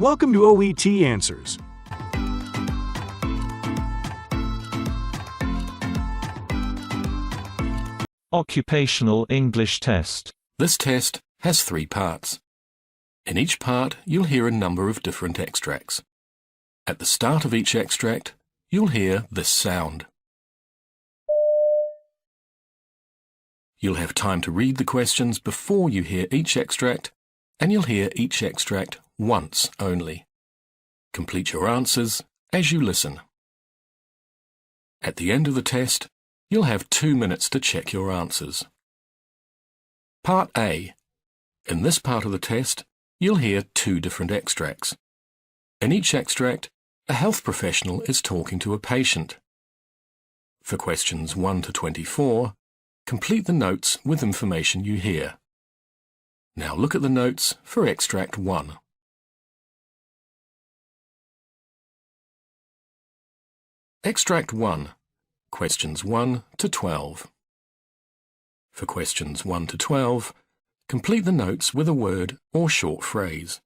Welcome to OET Answers. Occupational English Test. This test has 3 parts. In each part, you'll hear a number of different extracts. At the start of each extract, you'll hear this sound. You'll have time to read the questions before you hear each extract, and you'll hear each extract once only. Complete your answers as you listen. At the end of the test, you'll have 2 minutes to check your answers. Part A. In this part of the test, you'll hear 2 different extracts. In each extract, a health professional is talking to a patient. For questions 1 to 24, complete the notes with information you hear. Now look at the notes for extract 1. Extract 1. Questions 1 to 12. For questions 1 to 12, complete the notes with a word or short phrase.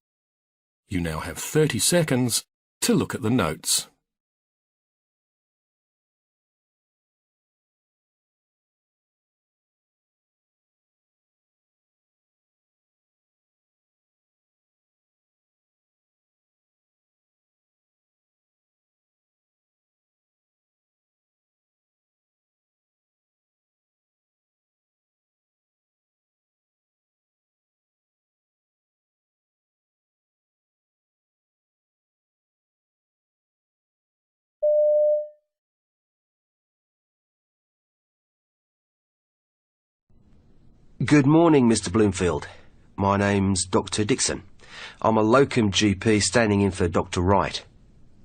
You now have 30 seconds to look at the notes. Good morning, Mr. Bloomfield. My name's Dr. Dixon. I'm a locum GP standing in for Dr. Wright.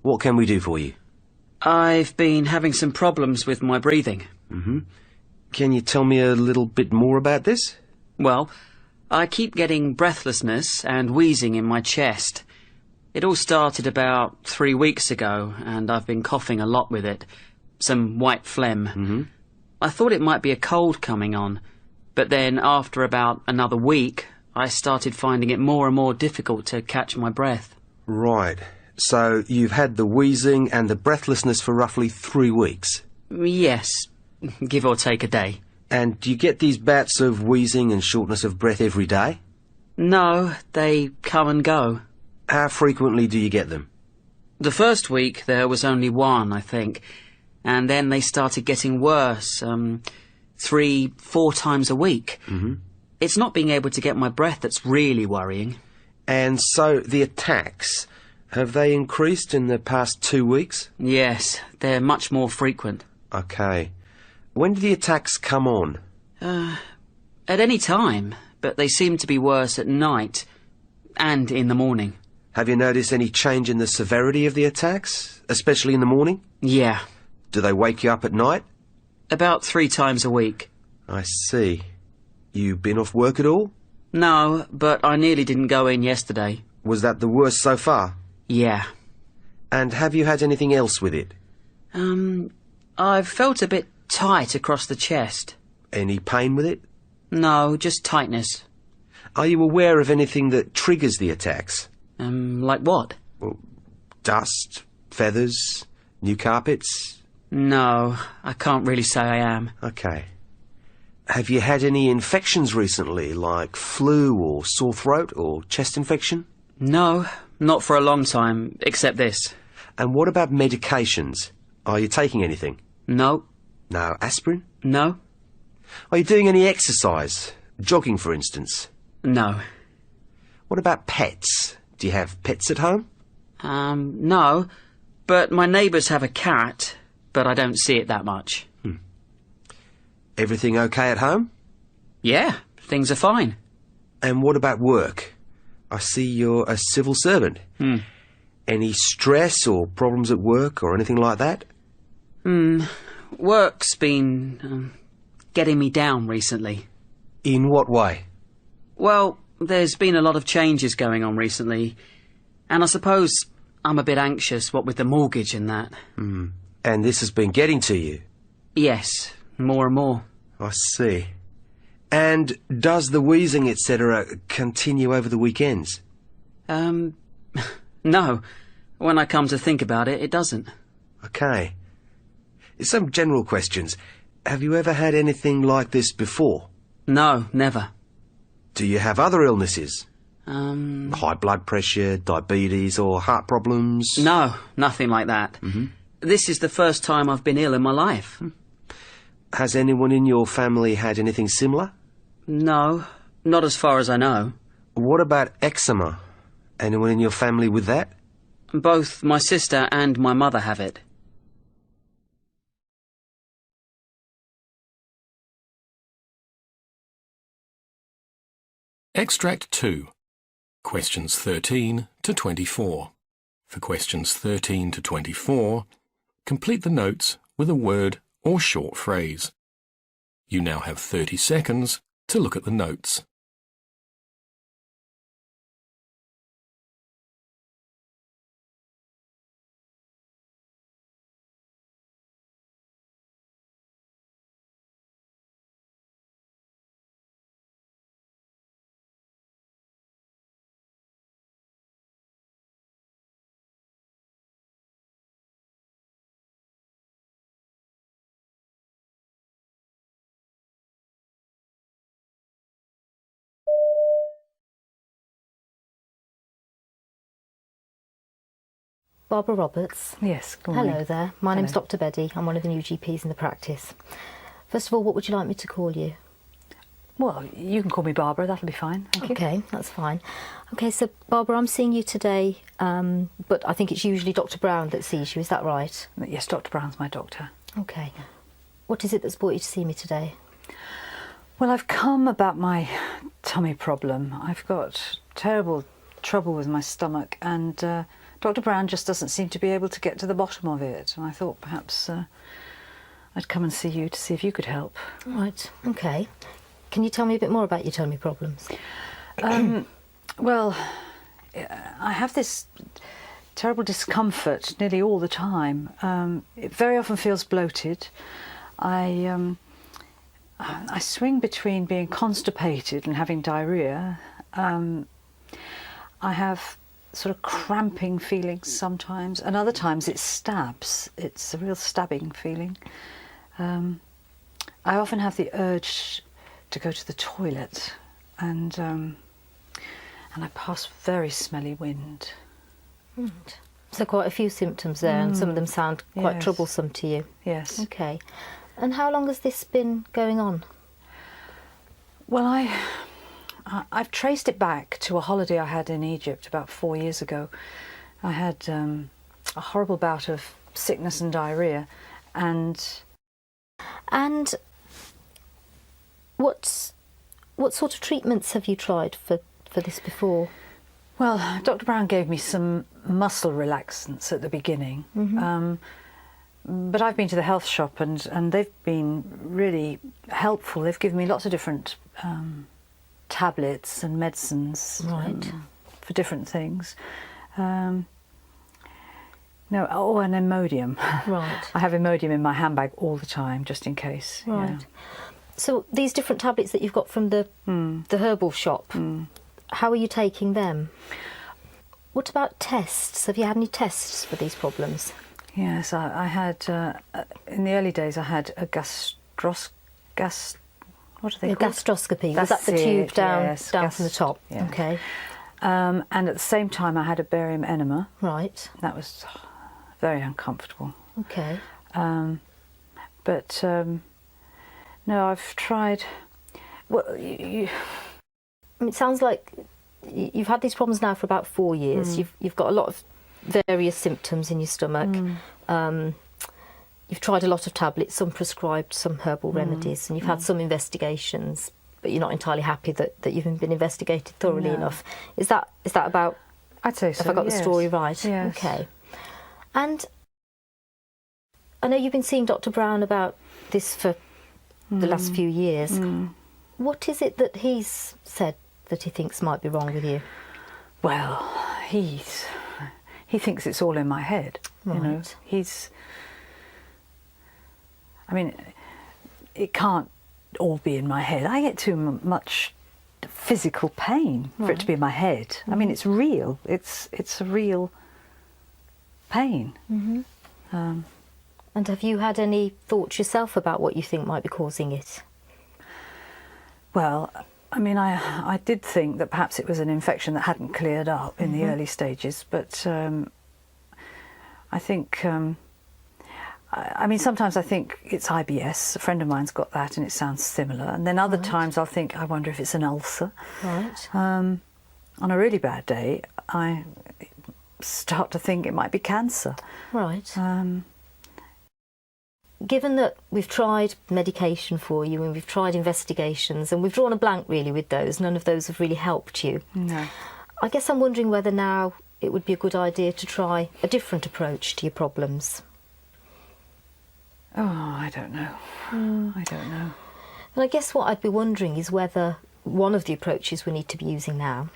What can we do for you? I've been having some problems with my breathing. Can you tell me a little bit more about this? Well, I keep getting breathlessness and wheezing in my chest. It all started about 3 weeks ago, and I've been coughing a lot with it. Some white phlegm. I thought it might be a cold coming on, but then after about another week, I started finding it more and more difficult to catch my breath. Right. So you've had the wheezing and the breathlessness for roughly 3 weeks? Yes, give or take a day. And do you get these bouts of wheezing and shortness of breath every day? No, they come and go. How frequently do you get them? The first week there was only one, I think, and then they started getting worse, 3-4 times a week. It's not being able to get my breath that's really worrying. And so the attacks, have they increased in the past 2 weeks? Yes, they're much more frequent. Okay. When do the attacks come on? At any time, but they seem to be worse at night and in the morning. Have you noticed any change in the severity of the attacks, especially in the morning? Yeah, Do they wake you up at night? about 3 times a week. I see. You been off work at all? No, but I nearly didn't go in yesterday. Was that the worst so far? Yeah. And have you had anything else with it? I've felt a bit tight across the chest. Any pain with it? No, just tightness. Are you aware of anything that triggers the attacks? Like what? Dust, feathers, new carpets? No, I can't really say I am. Okay. Have you had any infections recently, like flu or sore throat or chest infection? No, not for a long time, except this. And what about medications? Are you taking anything? No. No aspirin? No? Are you doing any exercise? Jogging, for instance? No. What about pets? Do you have pets at home? No. But my neighbours have a cat, but I don't see it that much. Everything okay at home? Yeah, things are fine. And what about work? I see you're a civil servant. Any stress or problems at work or anything like that? Work's been getting me down recently. In what way? Well, there's been a lot of changes going on recently, and I suppose I'm a bit anxious, what with the mortgage and that. And this has been getting to you? Yes, more and more. I see. And does the wheezing, etc., continue over the weekends? No. When I come to think about it, it doesn't. Okay. Some general questions. Have you ever had anything like this before? No, never. Do you have other illnesses? High blood pressure, diabetes, or heart problems? No, nothing like that. This is the first time I've been ill in my life. Has anyone in your family had anything similar? No, not as far as I know. What about eczema? Anyone in your family with that? Both my sister and my mother have it. Extract 2. Questions 13 to 24. For questions 13 to 24, complete the notes with a word or short phrase. You now have 30 seconds to look at the notes. Barbara Roberts. Yes, good morning. Hello there. My name's Dr. Beddy. I'm one of the new GPs in the practice. First of all, what would you like me to call you? Well, you can call me Barbara, that'll be fine, thank you. Okay, that's fine. Okay, so Barbara, I'm seeing you today, but I think it's usually Dr. Brown that sees you, is that right? Yes, Dr. Brown's my doctor. Okay. What is it that's brought you to see me today? Well, I've come about my tummy problem. I've got terrible trouble with my stomach, and Dr. Brown just doesn't seem to be able to get to the bottom of it. And I thought perhaps I'd come and see you to see if you could help. Right, okay. Can you tell me a bit more about your tummy problems? Well, I have this terrible discomfort nearly all the time. It very often feels bloated. I swing between being constipated and having diarrhoea. I have sort of cramping feelings sometimes, and other times it stabs. It's a real stabbing feeling. I often have the urge to go to the toilet, and I pass very smelly wind. So quite a few symptoms there, and some of them sound quite Yes. troublesome to you. Yes. Okay. And how long has this been going on? Well, I've traced it back to a holiday I had in Egypt about 4 years ago. I had a horrible bout of sickness and diarrhoea, and what sort of treatments have you tried for this before? Well, Dr. Brown gave me some muscle relaxants at the beginning, but I've been to the health shop and they've been really helpful. They've given me lots of different tablets and medicines for different things. And Imodium. Right. I have Imodium in my handbag all the time, just in case. Right. Yeah. So these different tablets that you've got from the herbal shop, how are you taking them? What about tests? Have you had any tests for these problems? Yes, I had, in the early days, I had a what are they A called? gastroscopy. Was that the That's tube it, down yes, from the top? yeah. Okay. And at the same time, I had a barium enema. Right. That was very uncomfortable. Okay. But no, I've tried. Well, It sounds like you've had these problems now for about 4 years. You've got a lot of various symptoms in your stomach. You've tried a lot of tablets, some prescribed, some herbal remedies, and you've had some investigations, but you're not entirely happy that you've been investigated thoroughly enough. Is that about? I'd say so. Have I got yes. the story right? Yes. Okay. And I know you've been seeing Dr. Brown about this for the last few years. What is it that he's said that he thinks might be wrong with you? Well, he thinks it's all in my head. You know, I mean, it can't all be in my head. I get too much physical pain for it to be in my head. I mean, it's real. It's a real pain. And have you had any thoughts yourself about what you think might be causing it? Well, I mean, I did think that perhaps it was an infection that hadn't cleared up in the early stages, but I think, I mean, sometimes I think it's IBS. A friend of mine's got that and it sounds similar. And then other times I'll think, I wonder if it's an ulcer. Right. On a really bad day, I start to think it might be cancer. Right. Given that we've tried medication for you and we've tried investigations and we've drawn a blank really with those, none of those have really helped you. No. I guess I'm wondering whether now it would be a good idea to try a different approach to your problems. Oh, I don't know. I don't know. And I guess what I'd be wondering is whether one of the approaches we need to be using now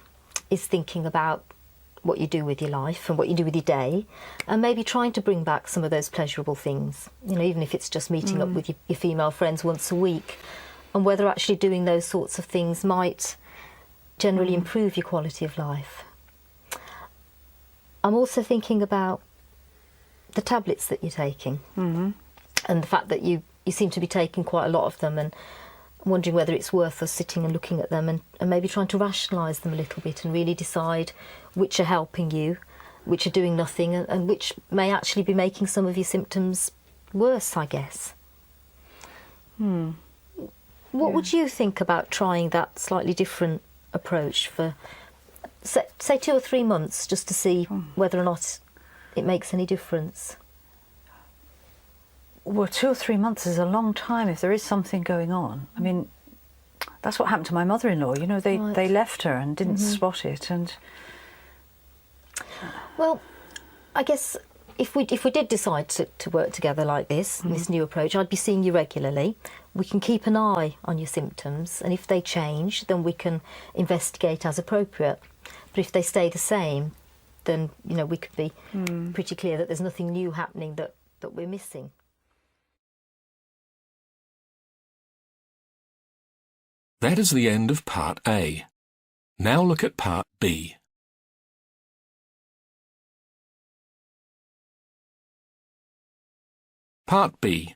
is thinking about what you do with your life and what you do with your day, and maybe trying to bring back some of those pleasurable things, you know, even if it's just meeting up with your female friends once a week, and whether actually doing those sorts of things might generally improve your quality of life. I'm also thinking about the tablets that you're taking, and the fact that you seem to be taking quite a lot of them, and I'm wondering whether it's worth us sitting and looking at them and maybe trying to rationalise them a little bit and really decide which are helping you, which are doing nothing, and which may actually be making some of your symptoms worse, I guess. What would you think about trying that slightly different approach for, say 2 or 3 months, just to see whether or not it makes any difference? Well, 2 or 3 months is a long time if there is something going on. I mean, that's what happened to my mother-in-law. You know, they left her and didn't spot it. And well, I guess if we did decide to work together like this, this new approach, I'd be seeing you regularly. We can keep an eye on your symptoms, and if they change, then we can investigate as appropriate. But if they stay the same, then, you know, we could be pretty clear that there's nothing new happening that we're missing. That is the end of Part A. Now look at Part B. Part B.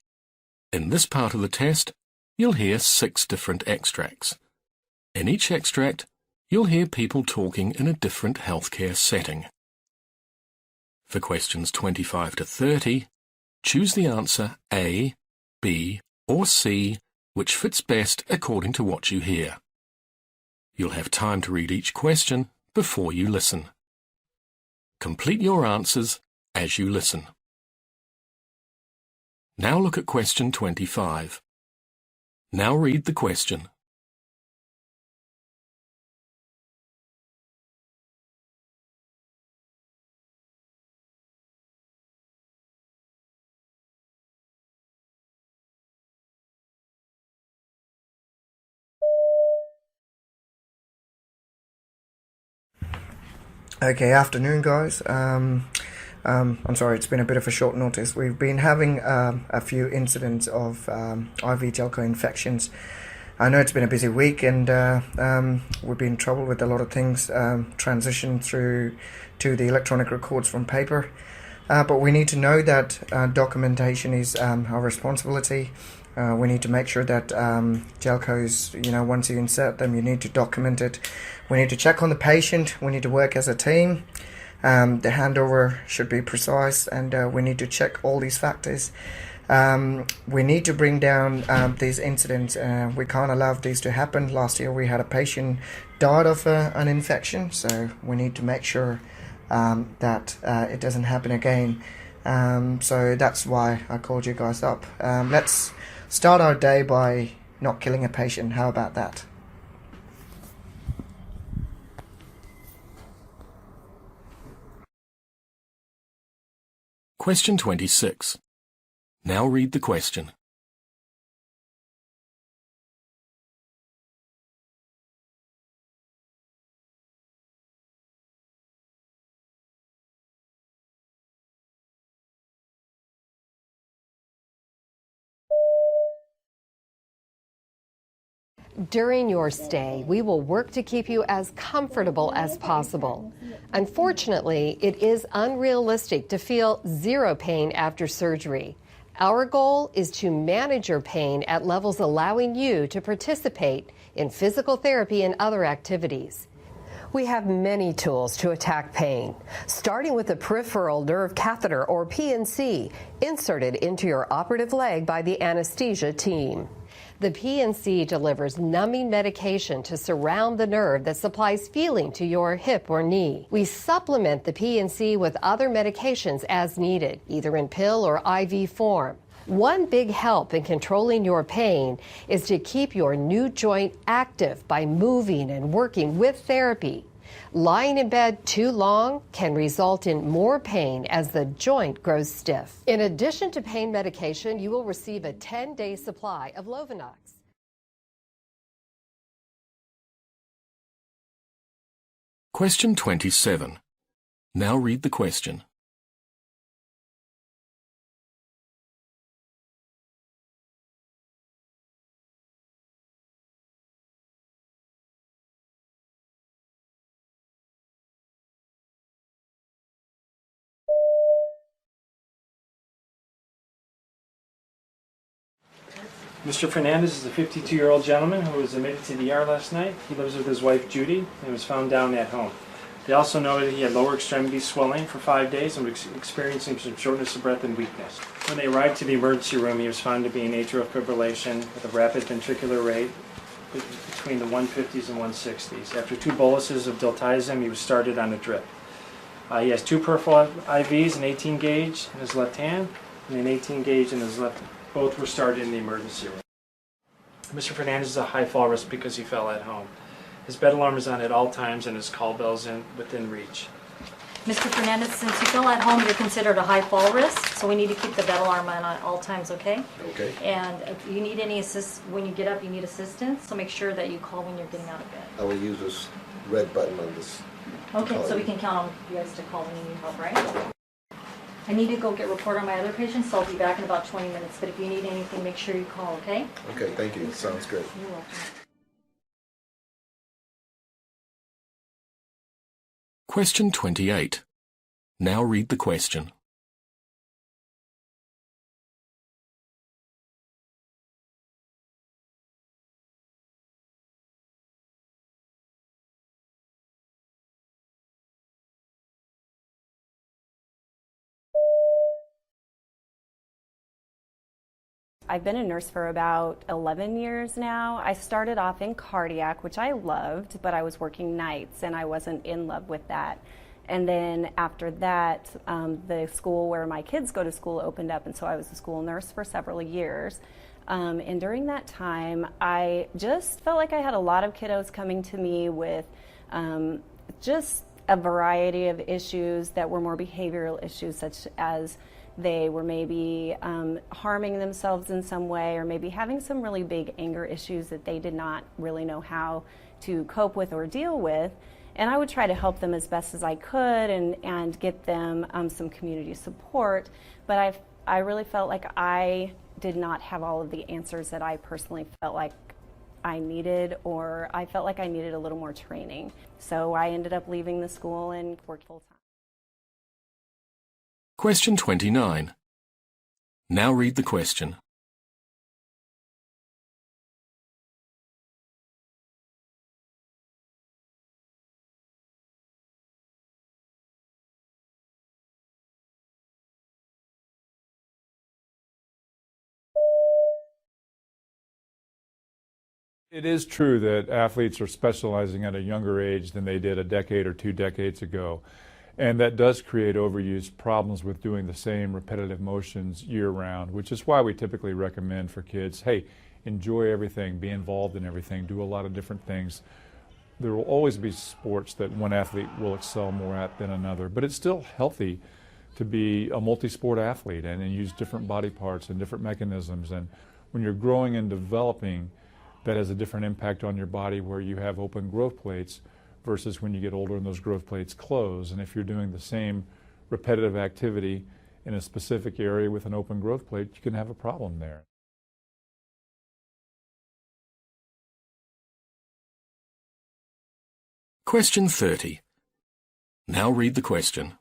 In this part of the test, you'll hear 6 different extracts. In each extract, you'll hear people talking in a different healthcare setting. For questions 25 to 30, choose the answer A, B, or C, which fits best according to what you hear. You'll have time to read each question before you listen. Complete your answers as you listen. Now look at question 25. Now read the question. Okay, afternoon guys. I'm sorry, it's been a bit of a short notice. We've been having a few incidents of IV Jelco infections. I know it's been a busy week and we've been in trouble with a lot of things, transition through to the electronic records from paper. But we need to know that documentation is our responsibility. We need to make sure that Jelcos, you know, once you insert them, you need to document it. We need to check on the patient. We need to work as a team. The handover should be precise, and we need to check all these factors. We need to bring down these incidents. We can't allow these to happen. Last year we had a patient died of an infection, so we need to make sure that it doesn't happen again. So that's why I called you guys up. Let's start our day by not killing a patient. How about that? Question 26. Now read the question. During your stay, we will work to keep you as comfortable as possible. Unfortunately, it is unrealistic to feel zero pain after surgery. Our goal is to manage your pain at levels allowing you to participate in physical therapy and other activities. We have many tools to attack pain, starting with the peripheral nerve catheter, or PNC, inserted into your operative leg by the anesthesia team. The PNC delivers numbing medication to surround the nerve that supplies feeling to your hip or knee. We supplement the PNC with other medications as needed, either in pill or IV form. One big help in controlling your pain is to keep your new joint active by moving and working with therapy. Lying in bed too long can result in more pain as the joint grows stiff. In addition to pain medication, you will receive a 10-day supply of Lovenox. Question 27. Now read the question. Mr. Fernandez is a 52-year-old gentleman who was admitted to the ER last night. He lives with his wife Judy and was found down at home. They also noted he had lower extremity swelling for 5 days and was experiencing some shortness of breath and weakness. When they arrived to the emergency room, he was found to be in atrial fibrillation with a rapid ventricular rate between the 150s and 160s. After 2 boluses of diltiazem, he was started on a drip. He has 2 peripheral IVs, an 18 gauge in his left hand and an 18 gauge in his left. Both were started in the emergency room. Mr. Fernandez is a high fall risk because he fell at home. His bed alarm is on at all times and his call bell's within reach. Mr. Fernandez, since you fell at home, you're considered a high fall risk, so we need to keep the bed alarm on at all times, okay? Okay. And if you need any when you get up, you need assistance, so make sure that you call when you're getting out of bed. I will use this red button on this. Okay, so we can count on you guys to call when you need help, right? I need to go get a report on my other patients, so I'll be back in about 20 minutes. But if you need anything, make sure you call, okay? Okay, thank you. Sounds great. You're welcome. Question 28. Now read the question. I've been a nurse for about 11 years now. I started off in cardiac, which I loved, but I was working nights and I wasn't in love with that. And then after that, the school where my kids go to school opened up, and so I was a school nurse for several years. And during that time, I just felt like I had a lot of kiddos coming to me with just a variety of issues that were more behavioral issues, such as they were maybe harming themselves in some way, or maybe having some really big anger issues that they did not really know how to cope with or deal with. And I would try to help them as best as I could and get them some community support. But I really felt like I did not have all of the answers that I personally felt like I needed, or I felt like I needed a little more training. So I ended up leaving the school and worked full-time. Question 29. Now read the question. It is true that athletes are specializing at a younger age than they did a decade or 2 decades ago. And that does create overuse problems with doing the same repetitive motions year-round, which is why we typically recommend for kids, hey, enjoy everything, be involved in everything, do a lot of different things. There will always be sports that one athlete will excel more at than another, but it's still healthy to be a multi-sport athlete and use different body parts and different mechanisms. And when you're growing and developing, that has a different impact on your body where you have open growth plates versus when you get older and those growth plates close. And if you're doing the same repetitive activity in a specific area with an open growth plate, you can have a problem there. Question 30. Now read the question.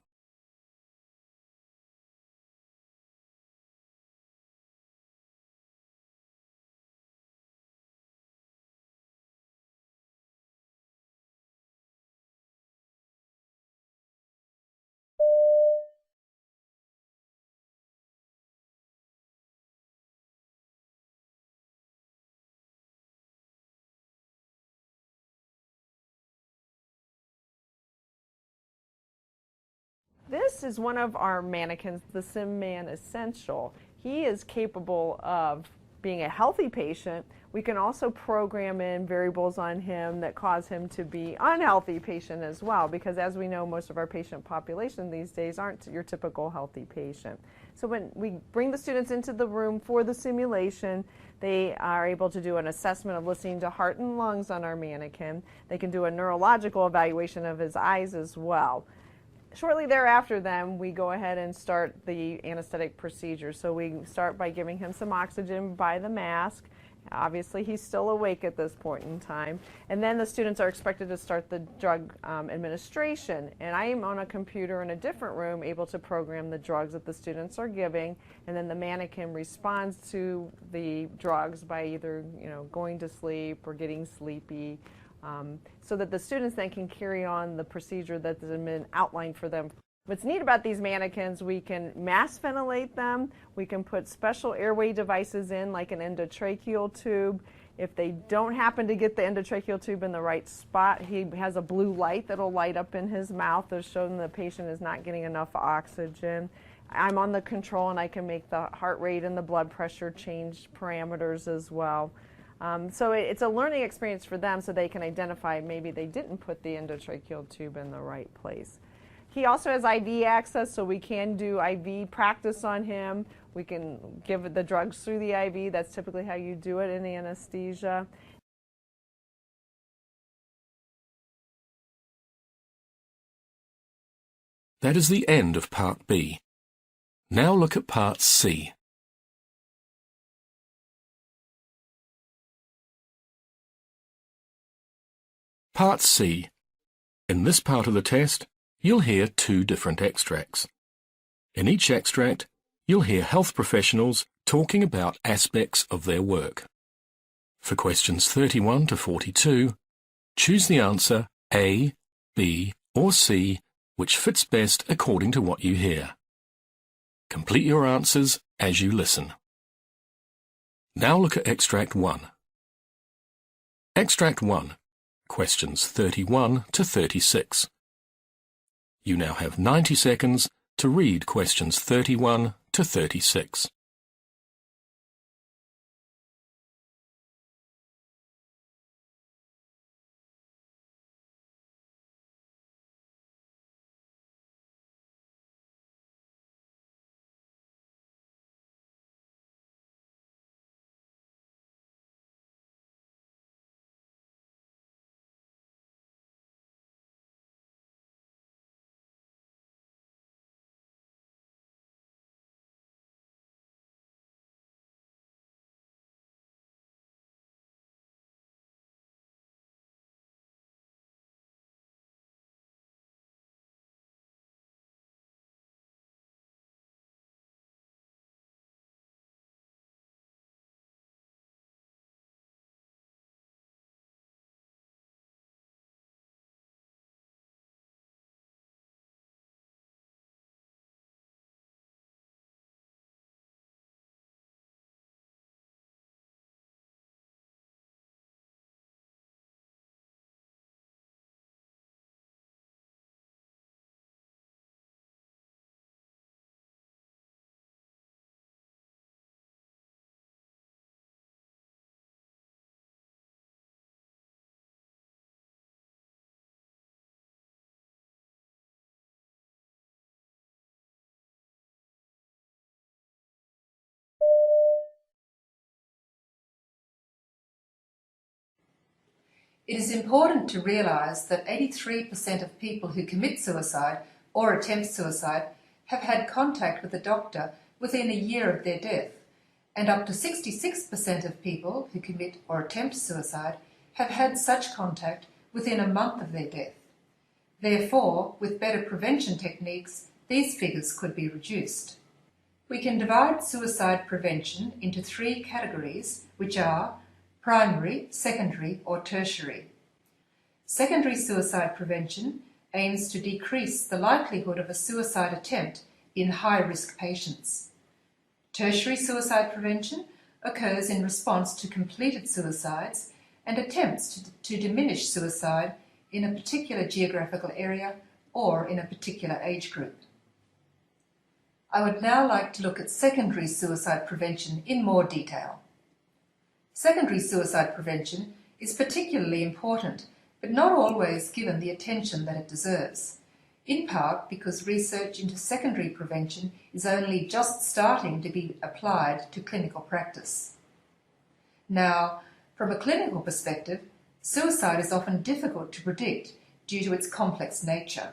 This is one of our mannequins, the SimMan Essential. He is capable of being a healthy patient. We can also program in variables on him that cause him to be unhealthy patient as well, because as we know, most of our patient population these days aren't your typical healthy patient. So when we bring the students into the room for the simulation, they are able to do an assessment of listening to heart and lungs on our mannequin. They can do a neurological evaluation of his eyes as well. Shortly thereafter, then, we go ahead and start the anesthetic procedure. So we start by giving him some oxygen by the mask. Obviously, he's still awake at this point in time. And then the students are expected to start the drug administration. And I am on a computer in a different room able to program the drugs that the students are giving. And then the mannequin responds to the drugs by either going to sleep or getting sleepy. So that the students then can carry on the procedure that's been outlined for them. What's neat about these mannequins, we can mass ventilate them, we can put special airway devices in like an endotracheal tube. If they don't happen to get the endotracheal tube in the right spot, he has a blue light that'll light up in his mouth to show them the patient is not getting enough oxygen. I'm on the control and I can make the heart rate and the blood pressure change parameters as well. So it's a learning experience for them so they can identify maybe they didn't put the endotracheal tube in the right place. He also has IV access, so we can do IV practice on him. We can give the drugs through the IV. That's typically how you do it in anesthesia. That is the end of Part B. Now look at Part C. Part C. In this part of the test, you'll hear two different extracts. In each extract, you'll hear health professionals talking about aspects of their work. For questions 31 to 42, choose the answer A, B, or C, which fits best according to what you hear. Complete your answers as you listen. Now look at Extract 1. Extract 1. Questions 31 to 36. You now have 90 seconds to read questions 31 to 36. It is important to realise that 83% of people who commit suicide or attempt suicide have had contact with a doctor within a year of their death, and up to 66% of people who commit or attempt suicide have had such contact within a month of their death. Therefore, with better prevention techniques, these figures could be reduced. We can divide suicide prevention into 3 categories, which are primary, secondary, or tertiary. Secondary suicide prevention aims to decrease the likelihood of a suicide attempt in high-risk patients. Tertiary suicide prevention occurs in response to completed suicides and attempts to diminish suicide in a particular geographical area or in a particular age group. I would now like to look at secondary suicide prevention in more detail. Secondary suicide prevention is particularly important, but not always given the attention that it deserves, in part because research into secondary prevention is only just starting to be applied to clinical practice. Now, from a clinical perspective, suicide is often difficult to predict due to its complex nature.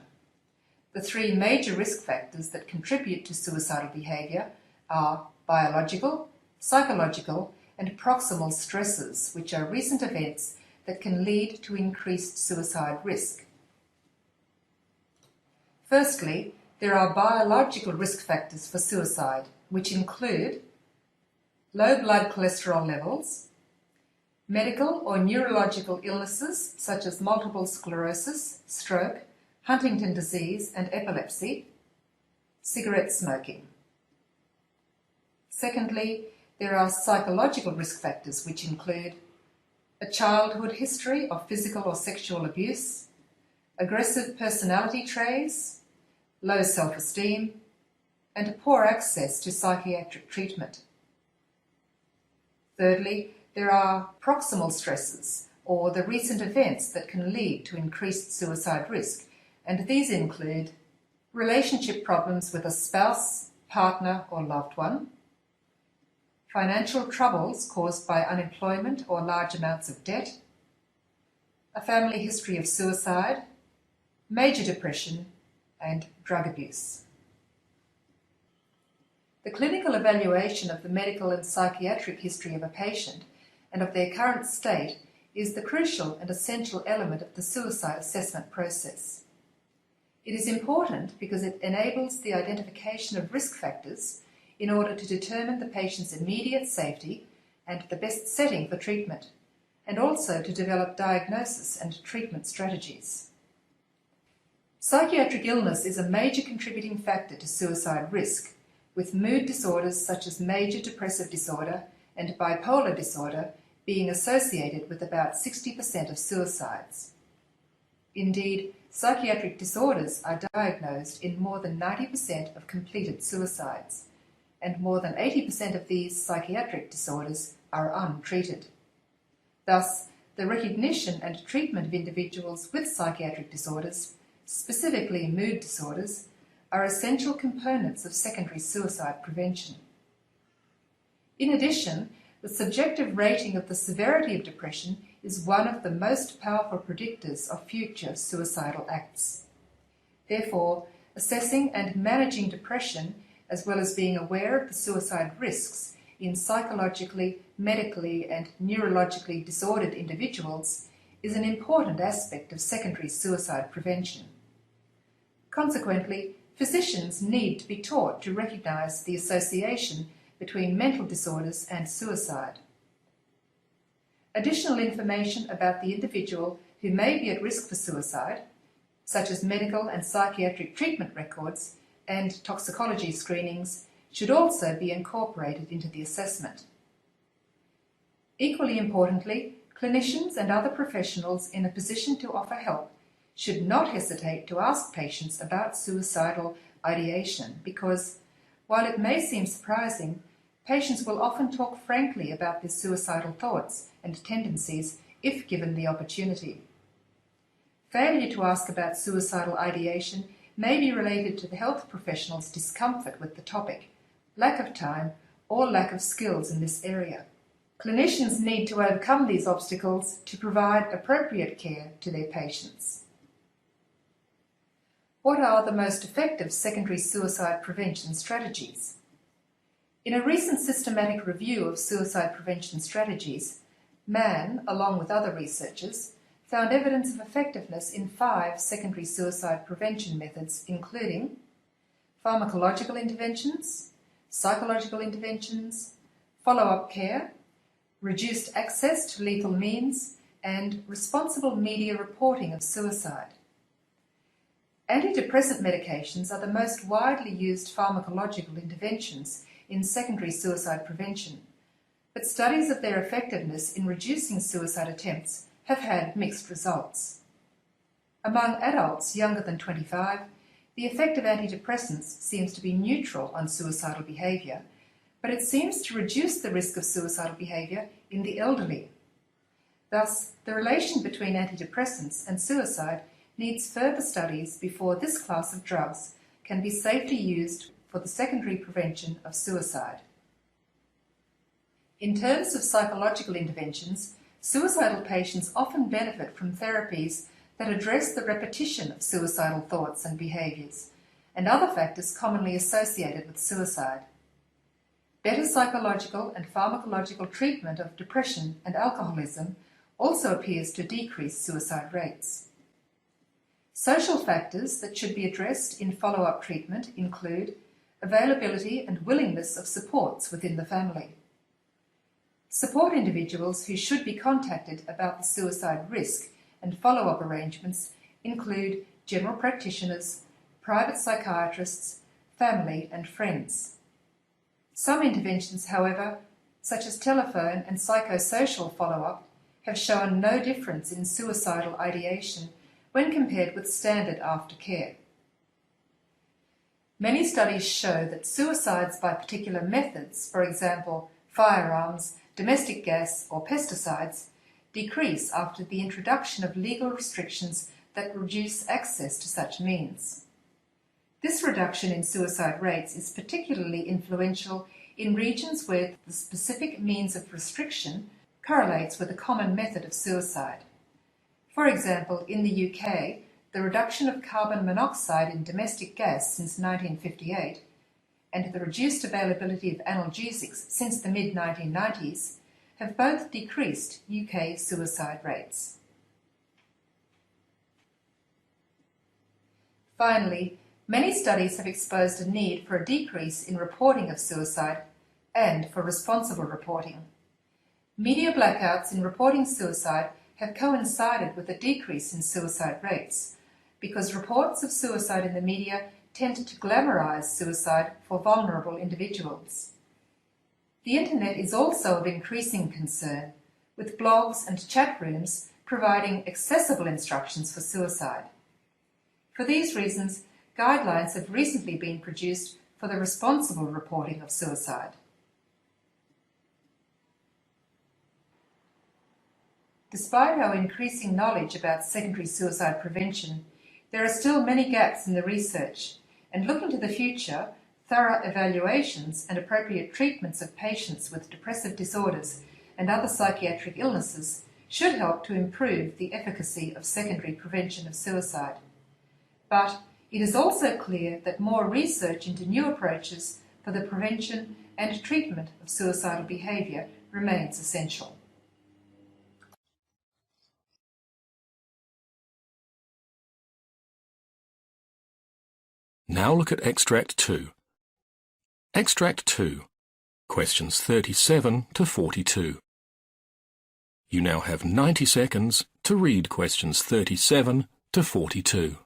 The 3 major risk factors that contribute to suicidal behaviour are biological, psychological, and proximal stresses, which are recent events that can lead to increased suicide risk. Firstly, there are biological risk factors for suicide, which include low blood cholesterol levels, medical or neurological illnesses such as multiple sclerosis, stroke, Huntington disease and epilepsy, cigarette smoking. Secondly, there are psychological risk factors which include a childhood history of physical or sexual abuse, aggressive personality traits, low self-esteem, and poor access to psychiatric treatment. Thirdly, there are proximal stresses, or the recent events that can lead to increased suicide risk, and these include relationship problems with a spouse, partner, or loved one, financial troubles caused by unemployment or large amounts of debt, a family history of suicide, major depression, and drug abuse. The clinical evaluation of the medical and psychiatric history of a patient and of their current state is the crucial and essential element of the suicide assessment process. It is important because it enables the identification of risk factors in order to determine the patient's immediate safety and the best setting for treatment, and also to develop diagnosis and treatment strategies. Psychiatric illness is a major contributing factor to suicide risk, with mood disorders such as major depressive disorder and bipolar disorder being associated with about 60% of suicides. Indeed, psychiatric disorders are diagnosed in more than 90% of completed suicides, and more than 80% of these psychiatric disorders are untreated. Thus, the recognition and treatment of individuals with psychiatric disorders, specifically mood disorders, are essential components of secondary suicide prevention. In addition, the subjective rating of the severity of depression is one of the most powerful predictors of future suicidal acts. Therefore, assessing and managing depression, as well as being aware of the suicide risks in psychologically, medically, and neurologically disordered individuals, is an important aspect of secondary suicide prevention. Consequently, physicians need to be taught to recognise the association between mental disorders and suicide. Additional information about the individual who may be at risk for suicide, such as medical and psychiatric treatment records and toxicology screenings, should also be incorporated into the assessment. Equally importantly, clinicians and other professionals in a position to offer help should not hesitate to ask patients about suicidal ideation because, while it may seem surprising, patients will often talk frankly about their suicidal thoughts and tendencies if given the opportunity. Failure to ask about suicidal ideation may be related to the health professional's discomfort with the topic, lack of time, or lack of skills in this area. Clinicians need to overcome these obstacles to provide appropriate care to their patients. What are the most effective secondary suicide prevention strategies? In a recent systematic review of suicide prevention strategies, Mann, along with other researchers, found evidence of effectiveness in 5 secondary suicide prevention methods, including pharmacological interventions, psychological interventions, follow-up care, reduced access to lethal means, and responsible media reporting of suicide. Antidepressant medications are the most widely used pharmacological interventions in secondary suicide prevention, but studies of their effectiveness in reducing suicide attempts have had mixed results. Among adults younger than 25, the effect of antidepressants seems to be neutral on suicidal behaviour, but it seems to reduce the risk of suicidal behaviour in the elderly. Thus, the relation between antidepressants and suicide needs further studies before this class of drugs can be safely used for the secondary prevention of suicide. In terms of psychological interventions, suicidal patients often benefit from therapies that address the repetition of suicidal thoughts and behaviours, and other factors commonly associated with suicide. Better psychological and pharmacological treatment of depression and alcoholism also appears to decrease suicide rates. Social factors that should be addressed in follow-up treatment include availability and willingness of supports within the family. Support individuals who should be contacted about the suicide risk and follow-up arrangements include general practitioners, private psychiatrists, family and friends. Some interventions, however, such as telephone and psychosocial follow-up, have shown no difference in suicidal ideation when compared with standard aftercare. Many studies show that suicides by particular methods, for example, firearms, domestic gas or pesticides, decrease after the introduction of legal restrictions that reduce access to such means. This reduction in suicide rates is particularly influential in regions where the specific means of restriction correlates with a common method of suicide. For example, in the UK, the reduction of carbon monoxide in domestic gas since 1958 and the reduced availability of analgesics since the mid-1990s have both decreased UK suicide rates. Finally, many studies have exposed a need for a decrease in reporting of suicide and for responsible reporting. Media blackouts in reporting suicide have coincided with a decrease in suicide rates because reports of suicide in the media tend to glamorise suicide for vulnerable individuals. The internet is also of increasing concern, with blogs and chat rooms providing accessible instructions for suicide. For these reasons, guidelines have recently been produced for the responsible reporting of suicide. Despite our increasing knowledge about secondary suicide prevention, there are still many gaps in the research, and looking to the future, thorough evaluations and appropriate treatments of patients with depressive disorders and other psychiatric illnesses should help to improve the efficacy of secondary prevention of suicide. But it is also clear that more research into new approaches for the prevention and treatment of suicidal behaviour remains essential. Now look at Extract 2. Extract 2, questions 37 to 42. You now have 90 seconds to read questions 37 to 42.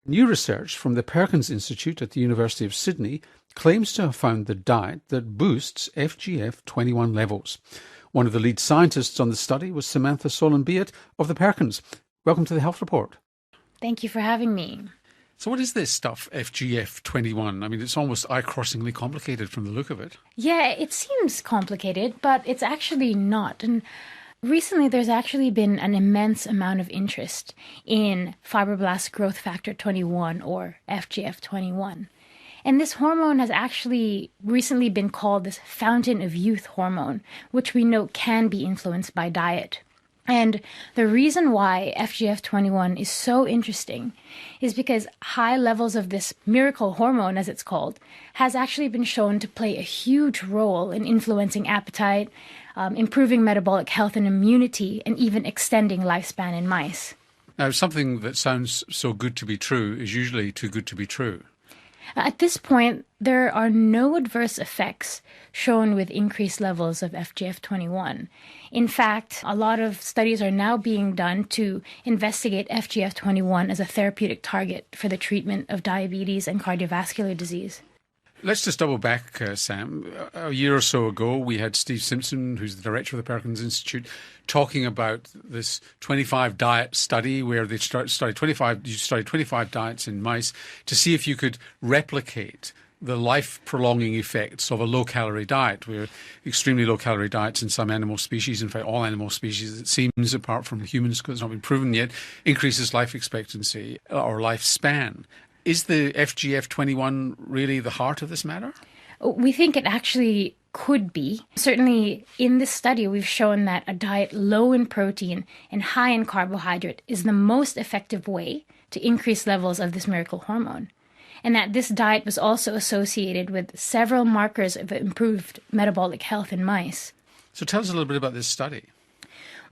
New research from the Perkins Institute at the University of Sydney claims to have found the diet that boosts FGF21 levels. One of the lead scientists on the study was Samantha Solon-Beat of the Perkins. Welcome to the Health Report. Thank you for having me. So what is this stuff, FGF21? I mean, it's almost eye-crossingly complicated from the look of it. Yeah, it seems complicated, but it's actually not. And recently, there's actually been an immense amount of interest in fibroblast growth factor 21, or FGF21. And this hormone has actually recently been called this fountain of youth hormone, which we know can be influenced by diet. And the reason why FGF21 is so interesting is because high levels of this miracle hormone, as it's called, has actually been shown to play a huge role in influencing appetite, improving metabolic health and immunity, and even extending lifespan in mice. Now, something that sounds so good to be true is usually too good to be true. At this point, there are no adverse effects shown with increased levels of FGF21. In fact, a lot of studies are now being done to investigate FGF21 as a therapeutic target for the treatment of diabetes and cardiovascular disease. Let's just double back, Sam. A year or so ago, we had Steve Simpson, who's the director of the Perkins Institute, talking about this 25 diet study where they studied 25 diets in mice to see if you could replicate the life-prolonging effects of a low-calorie diet, where extremely low-calorie diets in some animal species, in fact all animal species, it seems, apart from humans because it's not been proven yet, increases life expectancy or lifespan. Is the FGF21 really the heart of this matter? We think it actually could be. Certainly in this study, we've shown that a diet low in protein and high in carbohydrate is the most effective way to increase levels of this miracle hormone. And that this diet was also associated with several markers of improved metabolic health in mice. So tell us a little bit about this study.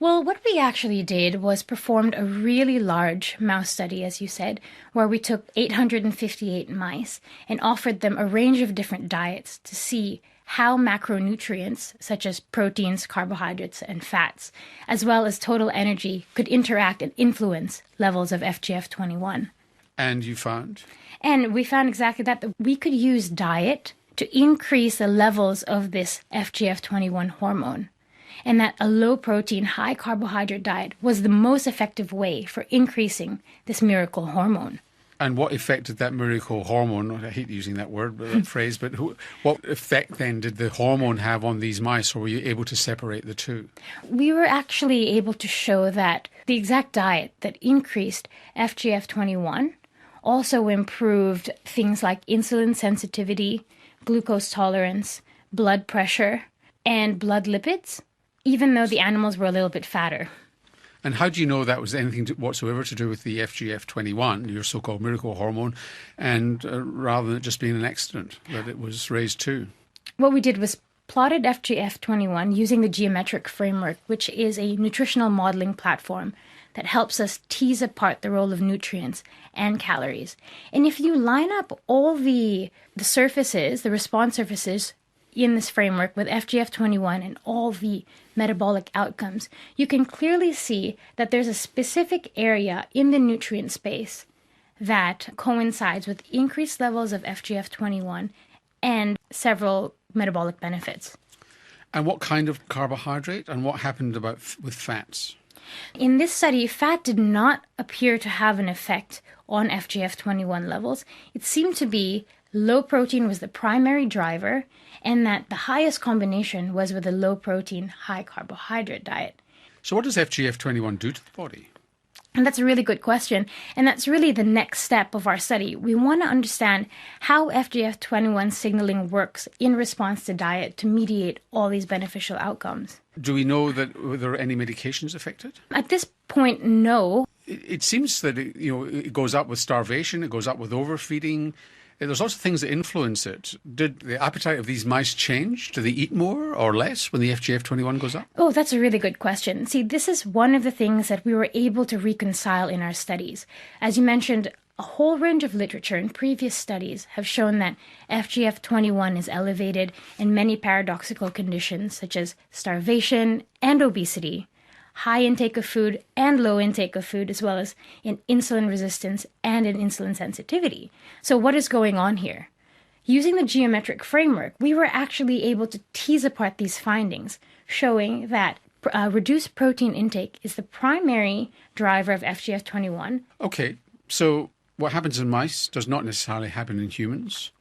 Well, what we actually did was performed a really large mouse study, as you said, where we took 858 mice and offered them a range of different diets to see how macronutrients, such as proteins, carbohydrates, and fats, as well as total energy, could interact and influence levels of FGF21. And you found? And we found exactly that we could use diet to increase the levels of this FGF21 hormone, and that a low-protein, high-carbohydrate diet was the most effective way for increasing this miracle hormone. And what effect did that miracle hormone, I hate using that word, that phrase, but what effect then did the hormone have on these mice, or were you able to separate the two? We were actually able to show that the exact diet that increased FGF21 also improved things like insulin sensitivity, glucose tolerance, blood pressure, and blood lipids, even though the animals were a little bit fatter. And how do you know that was anything whatsoever to do with the FGF21, your so-called miracle hormone, and rather than it just being an accident that it was raised to? What we did was plotted FGF21 using the geometric framework, which is a nutritional modeling platform that helps us tease apart the role of nutrients and calories. And if you line up all the surfaces, the response surfaces in this framework with FGF21 and all the metabolic outcomes, you can clearly see that there's a specific area in the nutrient space that coincides with increased levels of FGF21 and several metabolic benefits. And what kind of carbohydrate, and what happened with fats? In this study, fat did not appear to have an effect on FGF21 levels. It seemed to be low protein was the primary driver, and that the highest combination was with a low protein, high carbohydrate diet. So what does FGF21 do to the body? And that's a really good question. And that's really the next step of our study. We want to understand how FGF21 signaling works in response to diet to mediate all these beneficial outcomes. Do we know that there are any medications affected? At this point, no. It seems that it goes up with starvation, it goes up with overfeeding. There's lots of things that influence it. Did the appetite of these mice change? Do they eat more or less when the FGF21 goes up? Oh, that's a really good question. See, this is one of the things that we were able to reconcile in our studies. As you mentioned, a whole range of literature and previous studies have shown that FGF21 is elevated in many paradoxical conditions such as starvation and obesity, high intake of food and low intake of food, as well as in insulin resistance and in insulin sensitivity. So what is going on here? Using the geometric framework, we were actually able to tease apart these findings, showing that reduced protein intake is the primary driver of FGF21. Okay, so what happens in mice does not necessarily happen in humans.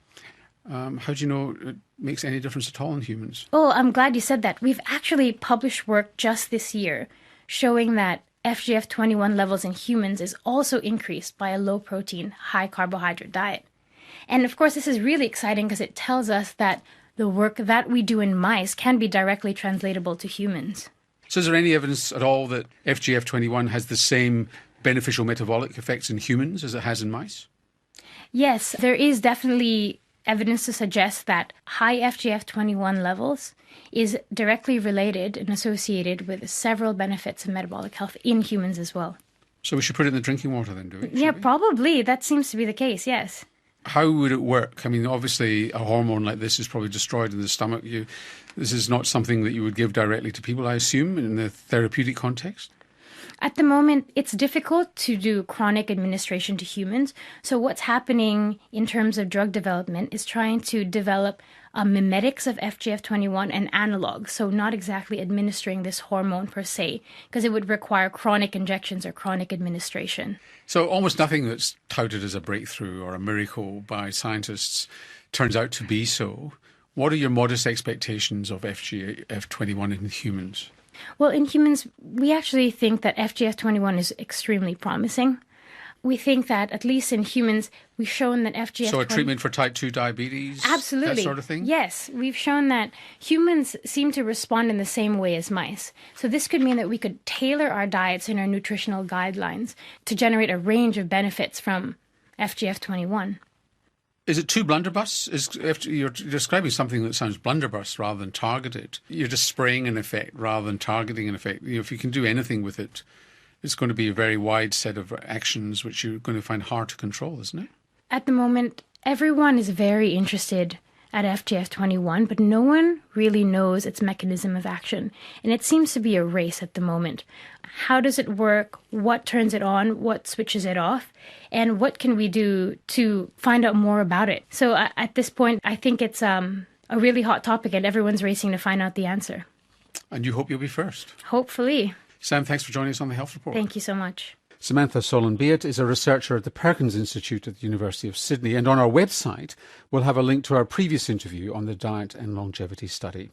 How do you know it makes any difference at all in humans? Oh, I'm glad you said that. We've actually published work just this year showing that FGF21 levels in humans is also increased by a low-protein, high-carbohydrate diet. And of course, this is really exciting because it tells us that the work that we do in mice can be directly translatable to humans. So is there any evidence at all that FGF21 has the same beneficial metabolic effects in humans as it has in mice? Yes, there is definitely evidence to suggest that high FGF21 levels is directly related and associated with several benefits of metabolic health in humans as well. So we should put it in the drinking water then, do we? Yeah, probably. That seems to be the case, yes. How would it work? I mean, obviously, a hormone like this is probably destroyed in the stomach. This is not something that you would give directly to people, I assume, in the therapeutic context? At the moment, it's difficult to do chronic administration to humans. So what's happening in terms of drug development is trying to develop mimetics of FGF21 and analogs. So not exactly administering this hormone per se, because it would require chronic injections or chronic administration. So almost nothing that's touted as a breakthrough or a miracle by scientists turns out to be so. What are your modest expectations of FGF21 in humans? Well, in humans, we actually think that FGF21 is extremely promising. We think that, at least in humans, we've shown that FGF21... So a treatment for type 2 diabetes? Absolutely. That sort of thing? Yes. We've shown that humans seem to respond in the same way as mice. So this could mean that we could tailor our diets and our nutritional guidelines to generate a range of benefits from FGF21. Is it too blunderbuss? You're describing something that sounds blunderbuss rather than targeted. You're just spraying an effect rather than targeting an effect. If you can do anything with it, it's going to be a very wide set of actions which you're going to find hard to control, isn't it? At the moment, everyone is very interested at FGF21, but no one really knows its mechanism of action. And it seems to be a race at the moment. How does it work? What turns it on? What switches it off? And what can we do to find out more about it? So at this point, I think it's a really hot topic and everyone's racing to find out the answer. And you hope you'll be first. Hopefully. Sam, thanks for joining us on the Health Report. Thank you so much. Samantha Solon-Beat is a researcher at the Perkins Institute at the University of Sydney, and on our website we'll have a link to our previous interview on the diet and longevity study.